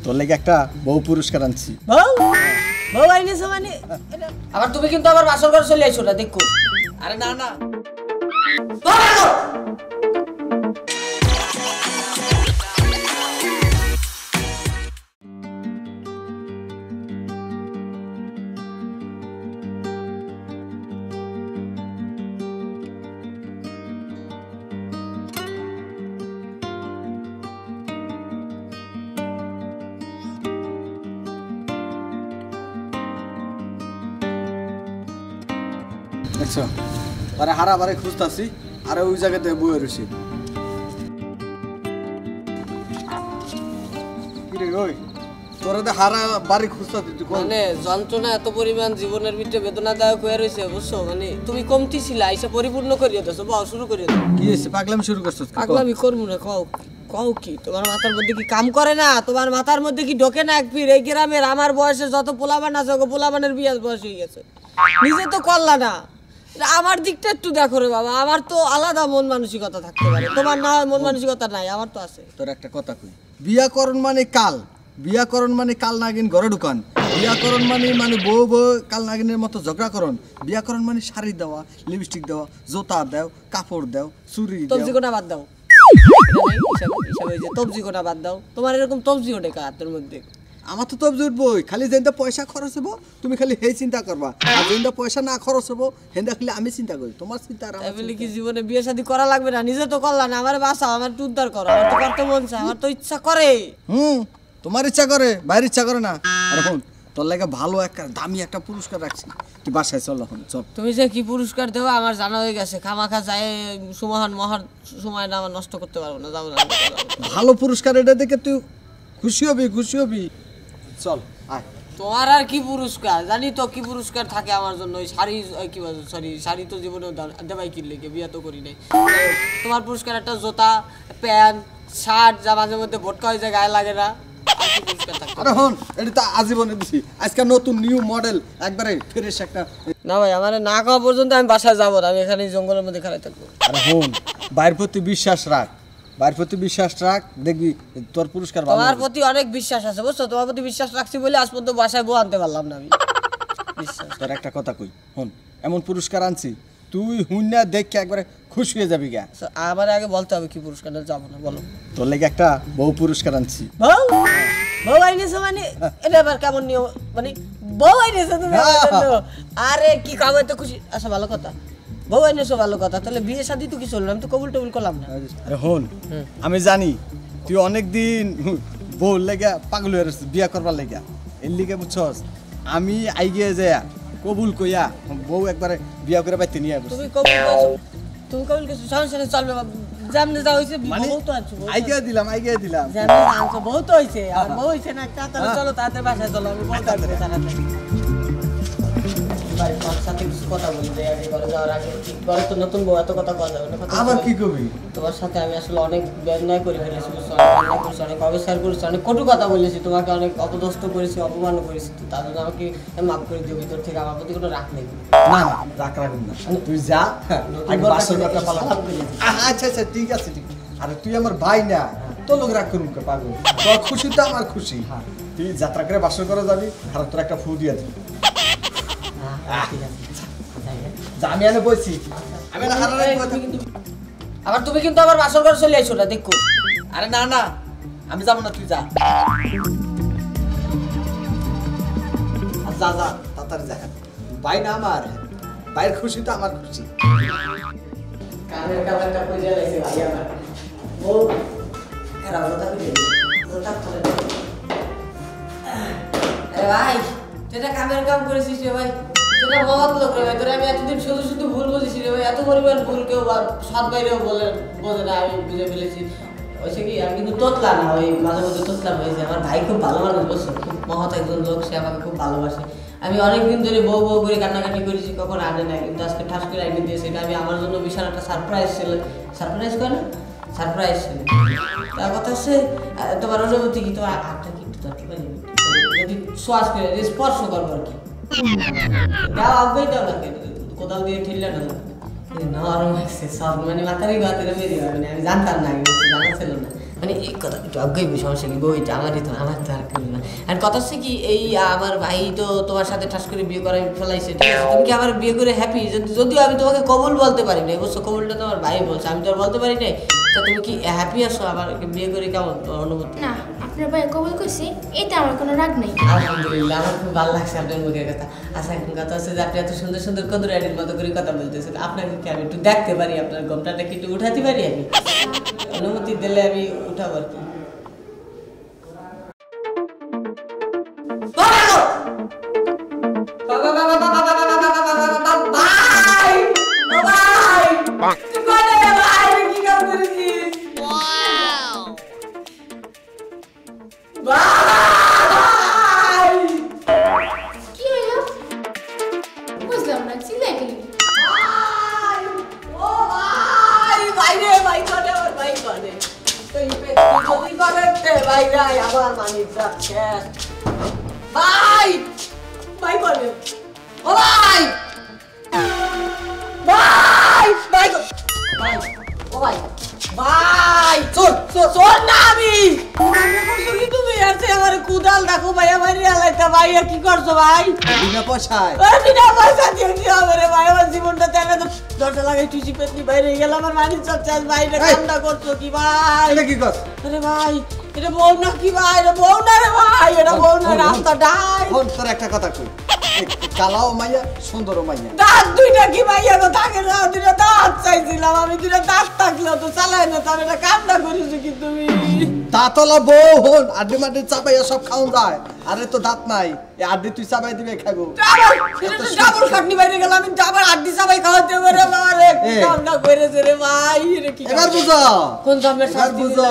তোর লেগে একটা বউ পুরস্কার আনছি। বউ বউ আইনেছো মানে? আবার তুমি কিন্তু আবার বাসর ঘরে চলে আইছো না দেখো। আরে না না দেখছো আরে হারা বারে খুঁজতাছি আরে ওই জায়গাতে বয়ে রয়েছি। কিরে ওই তোরা তো হারা বাড়ি খুঁজতাছি মানে যন্ত্রণা এত পরিমাণ জীবনের ভিতরে বেদনাদায়ক হয়ে রয়েছে বুঝছো, মানে তুমি কমতি ছিলা এসে পরিপূর্ণ করিয়ে দেছো, বাও শুরু করিয়ে দাও। কি হয়েছে পাগলামি শুরু করছিস? পাগলামি করবো না, কও কও কি তোমার মাথার মধ্যে কি কাম করে না? তোমার মাথার মধ্যে কি ঢোকে না এক পীর? এই গ্রামের আমার বয়সে যত পোলাবান আছে ওকে পোলাবানের বিয়ার বয়স হয়ে গেছে, নিজে তো করলা না। আমার দিকটা একটু দেখো রে বাবা, আমার তো আলাদা মন মানসিকতা থাকতে পারে, তোমার না মন মানসিকতা নাই, আমার তো আছে। তোর একটা কথা কই, বিয়াকরণ মানে কাল, বিয়াকরণ মানে কাল নাগিন ঘরে ঢুকান, বিয়াকরণ মানে মানে বউ বউ কাল নাগিনের মতো ঝগড়াকরণ, বিয়াকরণ মানে শাড়ি দেওয়া, লিপস্টিক দেওয়া, জোতা দাও, কাপড় দাও, চুরি দাও। তবজি কোনা বাদ দাও, তবজি কোনা বাদ দাও। তোমার এরকম তবজি ওঠে কাতের মধ্যে? আমার তো তবজি উঠবই, খালি যেটা পয়সা খরচ হবো তুমি খালি সেই চিন্তা করবা, আর যেটা পয়সা না খরচ হবো সেটা খালি আমি চিন্তা করি। তোমার চিন্তা আর আমার বলে কি জীবনে বিয়ে শাদী করা লাগবে না? নিজে তো করলা না, আমার বাসা আমার একটু উদ্ধার করো, আমার তো করতে মন চায়, আমার তো ইচ্ছা করে। তোমার ইচ্ছা করে, বাইরের ইচ্ছা করে না। আর এখন তোর লাগে ভালো একটা দামি একটা পুরস্কার রাখছি, তুই বাসায় চল এখন চল। তুমি যে কি পুরস্কার দেবো আমার জানা হয়ে গেছে, খামাখা যায় সুমহান মহার সময়টা আমার নষ্ট করতে পারবো না, যাবো না। ভালো পুরস্কার এটা দেখে তুই খুশি হবি, খুশি হবি, চল আয়। তোমার আর কি পুরস্কার জানি তো, কি পুরস্কার থাকে আমার জন্য? ওই শাড়ি, কি বল সরি শাড়ি তো জীবনে দেবাই কিনলে কি, বিয়া তো করি নাই। তোমার পুরস্কার একটা জুতা, প্যান্ট, শার্ট যা মাঝে মধ্যে ভটকা হয়ে যায়, গায়ে লাগে না। আরে হন এটা তো আজীবনে দিছি, আজকে নতুন নিউ মডেল একবারে ফ্রেশ একটা। না ভাই আমার না খাওয়া পর্যন্ত আমি বাসায় যাবো না, আমি এখানে জঙ্গলের মধ্যে খেলাই থাকবো। আরে হন বাইরের প্রতি বিশ্বাস রাখ, বাইরের প্রতি বিশ্বাস রাখ, দেখবি তোর পুরস্কার ভালো। তোমার প্রতি অনেক বিশ্বাস আছে বুঝছো, তোমার প্রতি বিশ্বাস রাখছি বলে আজ পর্যন্ত বাসায় বউ আনতে পারলাম না আমি। তোর একটা কথা কই, হন এমন পুরস্কার আনছি তুই হুইনা দেখে একবারে খুশি হয়ে যাবি গা। আমার আগে বলতে হবে কি পুরস্কার, যাবো না বলো। তোর লেগে একটা বউ পুরস্কার আনছি। বউ বউ আইনেছো মানে? এটা আবার কেমন নিয়ম মানে? বউ আইনেছো তুমি? আরে কি খাবো তো খুশি, আচ্ছা ভালো কথা, বউ আইনেছো ভালো কথা, তাহলে বিয়ে শাদী তো কি চললো, আমি তো কবুল টবুল করলাম না। আরে হন আমি জানি তুই অনেকদিন বউ লেগে পাগল হয়ে রয়েছিস বিয়া করবার লেগে, এর লিগে বুঝছস আমি আইগে যায় কবুল কইয়া বউ একবারে বিয়া করে বাইতে নিয়ে আসবো। তুমি কবুল কইছো, তুমি কবুল কইছো, সংসারে চলবে যেমনে যা হইছে, বউ তো আনছো, আইগে দিলাম যেমনে আনছো বউ তো হইছে, আর বউ হইছে না একটা, তাহলে চলো তাড়াতাড়ি বাসায় চলো, আমি বউ তাড়াতাড়ি তাড়াতাড়ি। ভাই তোর সাথে কিছু কথা বলতে আগে ঘরে যাওয়ার আগে, ঘরে তো নতুন বউ, এত কথা বলা যাবে না। আবার কি কবি? তোমার সাথে আমি আসলে অনেক ব্যয় করে ফেলেছি, অনেক অবিচার করেছি, অনেক কটু কথা বলেছি, তোমাকে অনেক অপদস্থ করেছি, অপমান করেছি, তো তার জন্য আমাকে মাফ করে দিও, ভিতর থেকে আমার প্রতি কোনো রাগ নেই। না না রাগ রাখুন না, তুই যা আচ্ছা আচ্ছা ঠিক আছে ঠিক। আরে তুই আমার ভাই না, তোর লোক রাগ করুন পাগল, তোর খুশি তো আমার খুশি, তুই যাত্রা করে বাসর করে যাবি, আর তোর একটা ফু দিয়ে দিবি। আমি এনে বলছি আবার তুমি কিন্তু আবার বাসর ঘরে চলে আইছো না দেখো। আরে না না আমি যাবো না, তুই যা যা যা তাড়াতাড়ি যা, ভাই না আমার, ভাইয়ের খুশি তো আমার খুশি। কানের কালারটা কইরা লাইছে ভাই আমার, ও এরা কথা কইলে ওটা করে। আরে ভাই যেটা কামের কাম করেছিস রে ভাই, সেটা মহৎ লোক রে ভাই, তোরা আমি এতদিন শুধু শুধু ভুল বুঝেছি রে ভাই, এত পরিমাণ ভুল কেউ সৎ বাইরেও বোঝে না, আমি বুঝে ফেলেছি। ওইসে কি আমি কিন্তু তোতলা না, ওই মাঝে মধ্যে তোতলাম হয়েছে। আমার ভাই খুব ভালো মানুষ বুঝছো, খুব মহৎ একজন লোক, সে আমাকে খুব ভালোবাসে। আমি অনেকদিন ধরে বউ বউ করে কান্নাকাটি করেছি, কখন আনে নাই, কিন্তু আজকে ঠাস করে আইনে দিয়েছে। এটা আমি আমার জন্য বিশাল একটা সারপ্রাইজ ছিল, সারপ্রাইজ করে না, সারপ্রাইজ ছিল। তার কথা হচ্ছে তোমার অনুভূতি কি, তোমার হাতটা কি একটু ধরতে পারি, যদি শ্বাস করে স্পর্শ করবো আর কি, দাও আব্বাই দাও না, কোদাল দিয়ে ঠেললে না নরম লাগছে সব, মানে মাথারই গাতে মেরে যাবে না, আমি জানতাম না, জানা ছিল না। মানে এই কথা একটু আজ্ঞাই সমস্যা কি বই আমার তো আর করি না। আর কথা হচ্ছে কি এই আমার ভাই তো তোমার সাথে ঠাস করে বিয়ে করাই ফেলাইছে, ঠিক আছে? তুমি কি আমার বিয়ে করে হ্যাপি? যদিও আমি তোমাকে কবুল বলতে পারি না, অবশ্য কবুলটা তোমার ভাই বলছে, আমি তো আর বলতে পারি নাই। তা তুমি কি হ্যাপি আছো আমার বিয়ে করে? কেমন অনুভূতি? না, আপনার ভাই কবুল করছি, এতে আমার কোনো রাগ নেই। আলহামদুলিল্লাহ, আমার খুব ভালো লাগছে আপনার মুখের কথা। আচ্ছা, এখন কথা হচ্ছে যে আপনি এত সুন্দর সুন্দর কদুরাটির মতো করে কথা বলতেছেন, আপনাকে কি আমি একটু দেখতে পারি? আপনার ঘোমটাটা কি একটু উঠাতে পারি? আমি অনুমতি দিলে আমি উঠাবো আর কি। কি হইলো? বুঝলাম না, চিল্লাই গেলি। কি করছো ভাই? বিনা পয়সায় বিনা পয়সা দিয়ে কি হবে রে ভাই? আমার জীবনটা তেমন দরজা লাগাই টুসি পেতনি বাইরে গেল, আমার মানি চলছে বাইরে কান্না করছো কি ভাই? এটা কি কর? আরে ভাই এটা বউ না কি ভাই? এটা বউ না রে ভাই, এটা বউ না, রাস্তা ডাই। ফোন তোর একটা কথা কই, কালাও মাইয়া সুন্দরও মাইয়া, দাঁত দুইটা কি ভাইয়া তো থাকে না? দুইটা দাঁত চাইছিলাম আমি, দুইটা দাঁত থাকলেও তো চালাই না, তবে এটা কান্না করেছো কি তুমি? দাঁতলা বউ হন আড্ডি মাড্ডি চাপাইয়া সব খাওয়া যায়, আরে তো দাঁত নাই, এই আড্ডি তুই চাপাই দিবে খাইবো। ডাবল খাটনি বাইরে গেলাম আমি, ডাবল আড্ডি চাপাই খাওয়াতে পারে বাবা রে, কান্না করেছে রে ভাই। এটা কি এবার বুঝো কোন সামনে এবার বুঝো।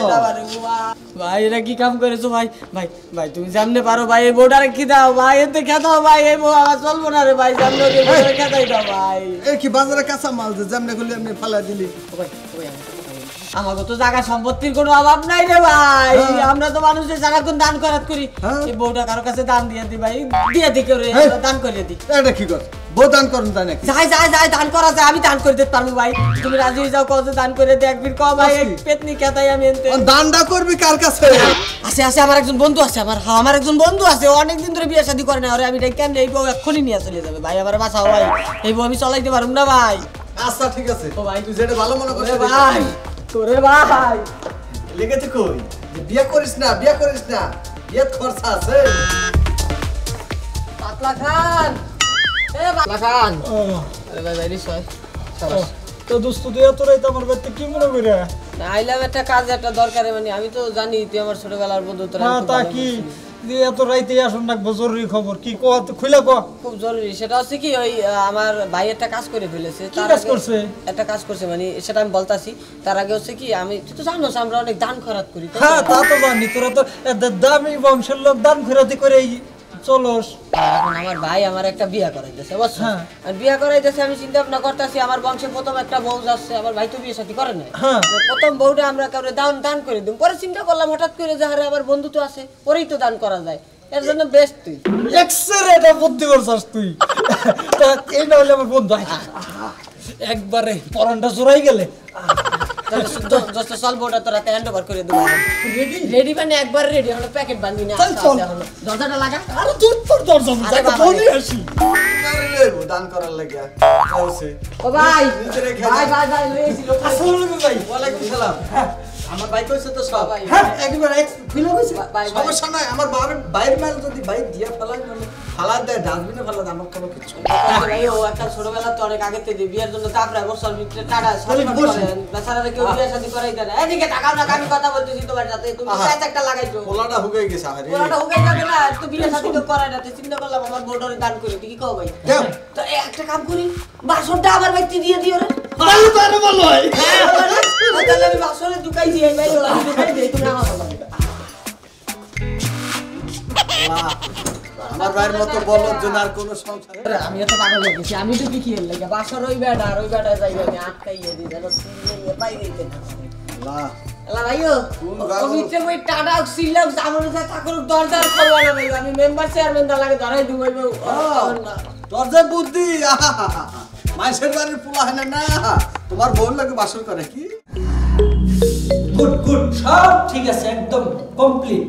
ভাই এটা কি কাম করেছো ভাই? ভাই ভাই তুমি সামনে পারো ভাই, এই বউটারে কি দাও ভাই, এতে খেতাও ভাই, এই বউ আমার চলবো না রে ভাই, সামনে ওকে বউটারে খেতাই দাও ভাই। এই কি বাজারে কাঁচা মাল যে যেমনে করলি এমনি ফালা দিলি। ও ভাই, ও ভাই, আমাকে তো জায়গা সম্পত্তির কোনো অভাব নাই রে ভাই, আমরা তো মানুষের সারাক্ষণ দান করাত করি, এই বউটা কারো কাছে দান দিয়ে দি ভাই, দিয়ে দি করে দান করে দি। এটা কি কর? বউ দান করুন তাই নাকি? যাই যাই যাই দান করা যায়, আমি দান করে দিতে পারবো ভাই, তুমি রাজি হয়ে যাও, কত দান করে দে একদিন ক ভাই, এক পেতনি খেতাই আমি এনতে। দানটা করবি কার কাছে? আছে আছে আমার একজন বন্ধু আছে, আমার একজন বন্ধু আছে, অনেকদিন ধরে বিয়ে শাদী করে না, আরে আমি কেন এই বউ এক্ষুনি নিয়ে চলে যাবে ভাই, আমার বাসাও ভাই, এই বউ আমি চলাইতে পারবো না ভাই। আচ্ছা ঠিক আছে, ও ভাই তুই যেটা ভালো মনে করছিস ভাই, তোরে ভাই লেগেছে কই যে বিয়ে করিস না, বিয়ে করিস না, বিয়ে খরচা আছে। পাতলা খান, এ পাতলা খান, আরে ভাই ভাই রিসয় সাবাস। তো দোস্ত তুই এত রাইতে আমার বাড়িতে কি মনে করে? না আইলাম একটা কাজ, একটা দরকারে, মানে আমি তো জানি তুই আমার ছোটবেলার বন্ধু, তোর না তা কি যে এত রাইতে আসুন রাখবো, জরুরি খবর কি কো, খুলে কো। খুব জরুরি। সেটা হচ্ছে কি ওই আমার ভাই একটা কাজ করে ফেলেছে। কি কাজ করছে? একটা কাজ করছে মানে সেটা আমি বলতাছি, তার আগে হচ্ছে কি আমি, তুই তো জানোস আমরা অনেক দান খয়রাত করি। হ্যাঁ তা তো জানি, তোরা তো দামি বংশের লোক, দান খয়রাতি করে চলস। এখন আমার ভাই আমার একটা বিয়া করাইতেছে, বুঝছো? হ্যাঁ। আর বিয়া করাইতেছে, আমি চিন্তা ভাবনা করতেছি আমার বংশে প্রথম একটা বউ যাচ্ছে, আমার ভাই তো বিয়ে শাদী করে না, হ্যাঁ। প্রথম বউটা আমরা কাউরে দান দান করে দিই। পরে চিন্তা করলাম হঠাৎ করে যে আরে আমার বন্ধু তো আছে, পরেই তো দান করা যায়, এর জন্য বেস্ট তুই এক্সের এটা বুদ্ধি করছস তুই। তা এই না হলে আমার বন্ধু একবারে পরানটা জোড়াই গেলে চল বউটা তোরা হ্যান্ড ওভার করে দেবো। রেডি মানে একবার রেডি, এখন প্যাকেট বান্ধি না, দরজাটা লাগা। আরে তুই তোর দরজা আরে বাবা বলি আসি দান করার লাগে ও ভাই ভাই ভাই ভাই লইছি লোক। আসসালামু আলাইকুম ভাই। ওয়ালাইকুম সালাম। আমার বাইক হইছে তো সব। ভাই, হ্যাঁ একবার খুলে হইছে। ভাই, ভাই। সমস্যা নাই, আমার বাইরের মাল যদি বাইক দিয়া ফেলাই মানে ফালা দেয়, ডাস্টবিনে ফেলা দেয়, আমার কোনো কিছু না। ভাই ও একটা ছোটবেলা তো অনেক আগে থেকে বিয়ের জন্য তারপরে বছর ভিতরে টাটা তাহলে বসে। বেচারারে কেউ বিয়ে শাদী করাই দেয় না। এদিকে তাকাও না, আমি কথা বলতেছি তোমার সাথে, তুমি প্যাচ একটা লাগাইছো, পোলাটা হুকে গেছে আরে। ওটা হুকে যাবে না, তো বিয়ে শাদী তো করাই না, তো চিন্তা করলাম আমার বউটারে দান করে দিই, কি কও ভাই? যাও। তো একটা কাম করি, বাসনটা আমার বাইতে দিয়ে দিও রে। ভালো তো আরে ভালো হয়। হ্যাঁ তাহলে আমি বাসনে ঢুকাই দিই, ভাই আমি ঢুকাই দিই, তুমি আমার আমার ভাইয়ের মতো বলদ জন আর কোনো সংসার। আমি এত পাগল হয়ে গেছি, আমি তো কি খেয়ে লাগে বাসার ওই বেটা আর ওই বেটা যাই আমি আটকাইয়ে দিই, যেন সিরিয়ে পাই দিতে না। আল্লাহ আল্লাহ ভাইও কোন গাগল? কমিতে ওই টাটা সিলাম সামনে যা ঠাকুর দরজার খোলা না ভাই, আমি মেম্বার চেয়ারম্যান দা লাগে ধরাই দিব ভাই। তোর যে বুদ্ধি, মাইসের বাড়ির পোলা হয় না, তোমার বোন লাগে বাসর করে কি গুড গুড, সব ঠিক আছে, একদম কমপ্লিট।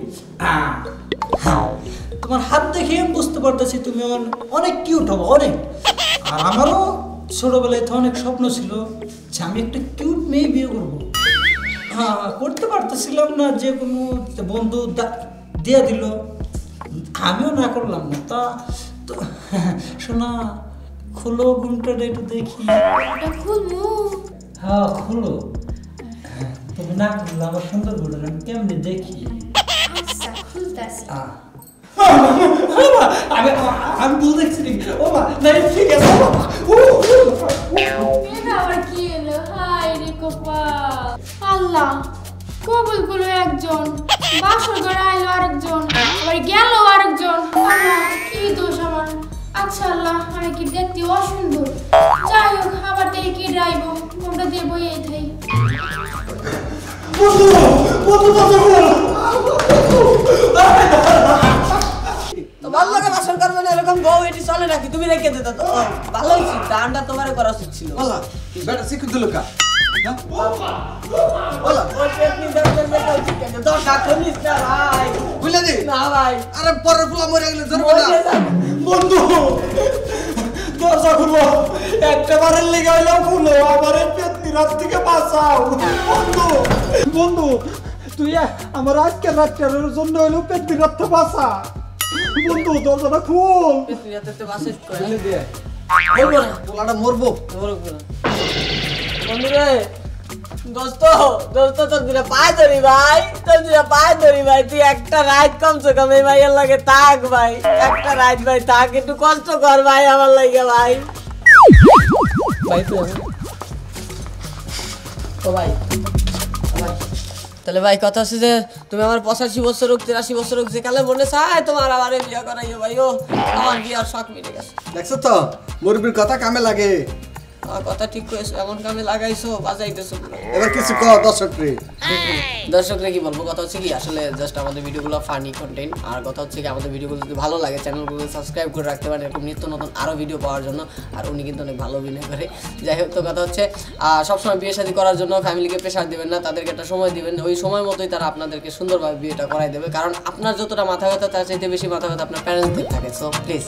তোমার হাত দেখে আমি বুঝতে পারতেছি তুমি অনেক কিউট হবে, অনেক। আর আমারও ছোটবেলায় তো অনেক স্বপ্ন ছিল যে আমি একটা কিউট মেয়ে বিয়ে করবো। হ্যাঁ, করতে পারতেছিলাম না, যে কোনো বন্ধু দিয়ে দিল, আমিও না করলাম না। তা তো শোনা, খুলো ঘুমটাটা একটু দেখি। ওটা খুলবো? হ্যাঁ খুলো। তুমি না খুললে আমার সুন্দর বলে আমি কেমনি দেখি। আচ্ছা খুলতাছি। আমি ভুল দেখছি নাকি? ও মা, না ঠিক আছে। এটা আবার কি এলো? হায় রে কপাল। আল্লাহ, কবুল করো একজন, বাসর ঘরে আইলো আরেকজন, আবার গেল আরেকজন। আল্লাহ, কি দোষ আমার? আচ্ছা আল্লাহ, আমি কি দেখতে অসুন্দর? যাই হোক, আবার দেখি কি ড্রাইভ কোনটা দিয়ে বইয়ে থাই। তোমার লগে বাসর করবে না এরকম বউ এটি চলে নাকি? তুমি রেখে দিতে তো ভালো হয়েছে, দানটা তোমার করা উচিত ছিল। বলা বেটা শিখে দিল কা বলা ওই পেটনি দরকার বেটা উচিত কেন? দরকার করিস না ভাই। বুঝলে দি না ভাই, আরে পরের ফুলা মরে গেলে জোর মরে বেটা যাবে। বন্ধু, দরজা খুলো, একটা বারের লেগে হইলেও খুলো, আমার এই পেতনি রাত থেকে বাঁচাও। বন্ধু বন্ধু, তুই আমার আজকের রাতটার জন্য হইলেও পেতনি রাত থেকে বাঁচা। বন্ধু দরজাটা খুল। পেটনি রাতে তো বাসেট করে। বুঝলে দি বলবো না, পোলাটা মরবো বলবো না। বন্ধু রে, দোস্ত দোস্ত, তোর দিনে পায়ে ধরি ভাই, তোর দিনে পায়ে ধরি ভাই। তুই একটা রাত কমসে কম এই ভাইয়ের লাগে থাক ভাই, একটা রাত ভাই থাক, একটু কষ্ট কর ভাই আমার লাগে ভাই। ভাই তো ও ভাই, ভাই তাহলে ভাই কথা হচ্ছে যে তুমি আমার 85 বছর হোক 83 বছর হোক, যেকালে মনে চায় তোমার আবার বিয়ে করাইও ভাই। ও আমার বিয়ার শখ মিটে গেছে। দেখছো তো মুরবির কথা কামে লাগে। আমার কথা ঠিক করেছো, এমন কামে লাগাইছো, বাজাইতেছো পুরো। এবার কিছু ক দর্শক রে। দর্শকরা কি বলবো, কথা হচ্ছে কি আসলে জাস্ট আমাদের ভিডিওগুলো ফানি কন্টেন্ট। আর কথা হচ্ছে কি আমাদের ভিডিওগুলো যদি ভালো লাগে চ্যানেলগুলো সাবস্ক্রাইব করে রাখতে পারেন এরকম নিত্য নতুন আরও ভিডিও পাওয়ার জন্য। আর উনি কিন্তু অনেক ভালো অভিনয় করে। যাই হোক, তো কথা হচ্ছে সবসময় বিয়ে শাদী করার জন্য ফ্যামিলিকে প্রেশার দিবেন না, তাদেরকে একটা সময় দিবেন, ওই সময় মতোই তারা আপনাদেরকে সুন্দরভাবে বিয়েটা করাই দেবে। কারণ আপনার যতটা মাথা ব্যথা তার চাইতে বেশি মাথা ব্যথা আপনার প্যারেন্টসদের থাকে। So please